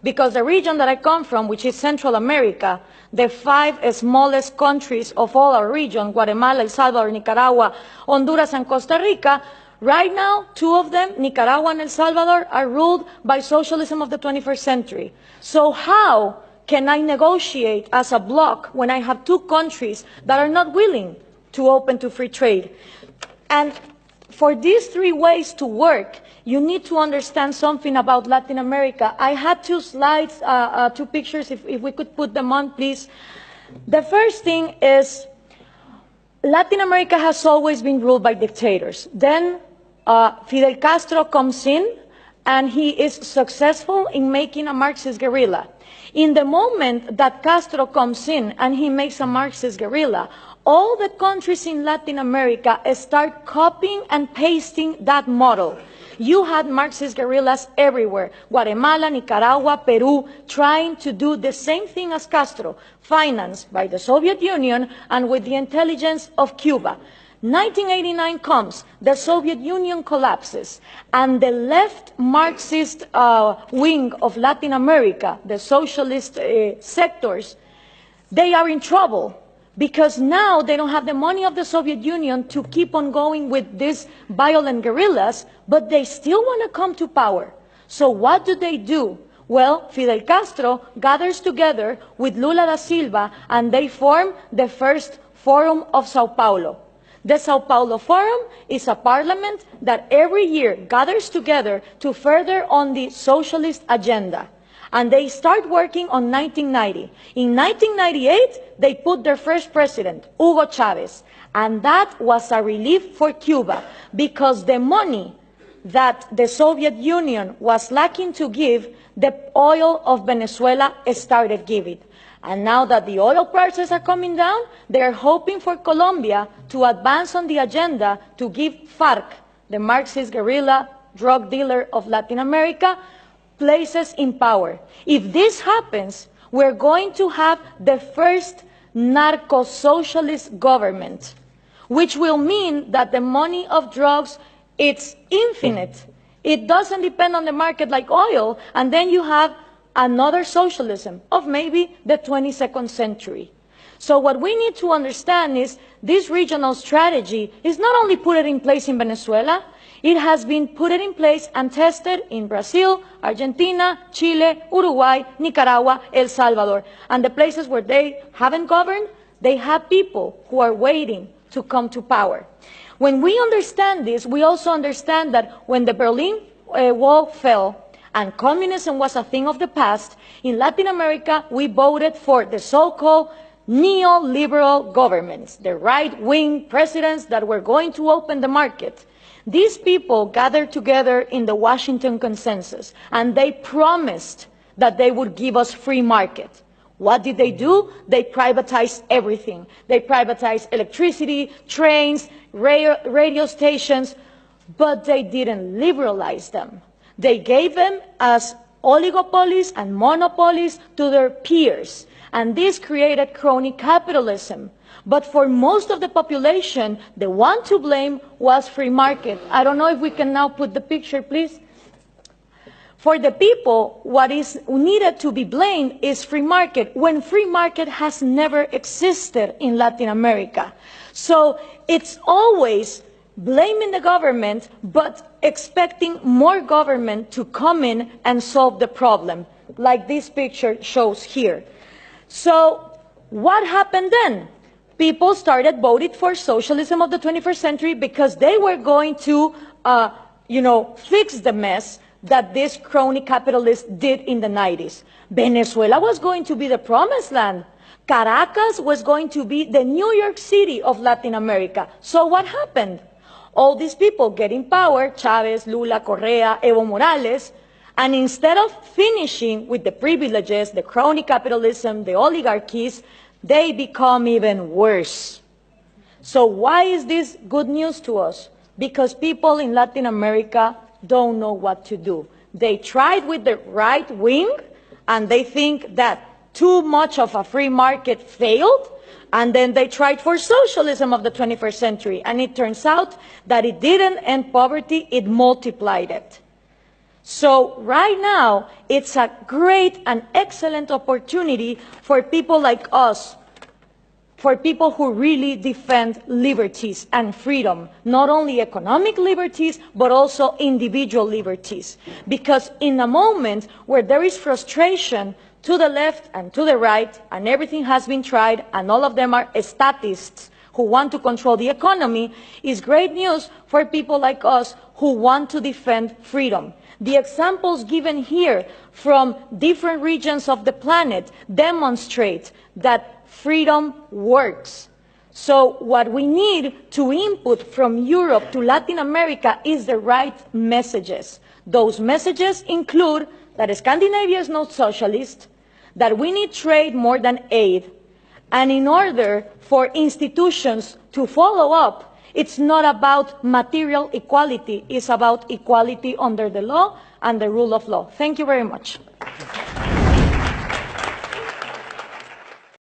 because the region that I come from, which is Central America, the 5 smallest countries of all our region, Guatemala, El Salvador, Nicaragua, Honduras, and Costa Rica, right now, 2 of them, Nicaragua and El Salvador, are ruled by socialism of the 21st century. So how can I negotiate as a bloc when I have 2 countries that are not willing to open to free trade? And for these 3 ways to work, you need to understand something about Latin America. I had 2 slides, 2 pictures, if we could put them on, please. The first thing is Latin America has always been ruled by dictators. Then Fidel Castro comes in, and he is successful in making a Marxist guerrilla. In the moment that Castro comes in and he makes a Marxist guerrilla, all the countries in Latin America start copying and pasting that model. You had Marxist guerrillas everywhere, Guatemala, Nicaragua, Peru, trying to do the same thing as Castro, financed by the Soviet Union and with the intelligence of Cuba. 1989 comes, the Soviet Union collapses, and the left Marxist wing of Latin America, the socialist sectors, they are in trouble, because now they don't have the money of the Soviet Union to keep on going with these violent guerrillas, but they still want to come to power. So what do? Well, Fidel Castro gathers together with Lula da Silva, and they form the first Forum of Sao Paulo. The Sao Paulo Forum is a parliament that every year gathers together to further on the socialist agenda. And they start working on 1990. In 1998, they put their first president, Hugo Chavez. And that was a relief for Cuba, because the money that the Soviet Union was lacking to give, the oil of Venezuela started giving. And now that the oil prices are coming down, they are hoping for Colombia to advance on the agenda to give FARC, the Marxist guerrilla drug dealer of Latin America, places in power. If this happens, we're going to have the first narco-socialist government, which will mean that the money of drugs, it's infinite. It doesn't depend on the market like oil, and then you have another socialism of maybe the 22nd century. So what we need to understand is this regional strategy is not only put in place in Venezuela, it has been put in place and tested in Brazil, Argentina, Chile, Uruguay, Nicaragua, El Salvador. And the places where they haven't governed, they have people who are waiting to come to power. When we understand this, we also understand that when the Berlin Wall fell, and communism was a thing of the past, in Latin America, we voted for the so-called neoliberal governments, the right-wing presidents that were going to open the market. These people gathered together in the Washington Consensus, and they promised that they would give us free market. What did they do? They privatized everything. They privatized electricity, trains, radio stations, but they didn't liberalize them. They gave them as oligopolies and monopolies to their peers, and this created crony capitalism. But for most of the population, the one to blame was free market. I don't know if we can now put the picture, please. For the people, what is needed to be blamed is free market, when free market has never existed in Latin America. So it's always blaming the government, but expecting more government to come in and solve the problem, like this picture shows here. So what happened then? People started voting for socialism of the 21st century because they were going to, fix the mess that this crony capitalists did in the 90s. Venezuela was going to be the promised land. Caracas was going to be the New York City of Latin America. So what happened? All these people get in power, Chavez, Lula, Correa, Evo Morales, and instead of finishing with the privileges, the crony capitalism, the oligarchies, they become even worse. So why is this good news to us? Because people in Latin America don't know what to do. They tried with the right wing, and they think that too much of a free market failed, and then they tried for socialism of the 21st century, and it turns out that it didn't end poverty, it multiplied it. So right now, it's a great and excellent opportunity for people like us, for people who really defend liberties and freedom, not only economic liberties, but also individual liberties. Because in a moment where there is frustration to the left and to the right, and everything has been tried, and all of them are statists who want to control the economy, is great news for people like us who want to defend freedom. The examples given here from different regions of the planet demonstrate that freedom works. So what we need to input from Europe to Latin America is the right messages. Those messages include that Scandinavia is not socialist, that we need trade more than aid, and in order for institutions to follow up, it's not about material equality, it's about equality under the law and the rule of law. Thank you very much.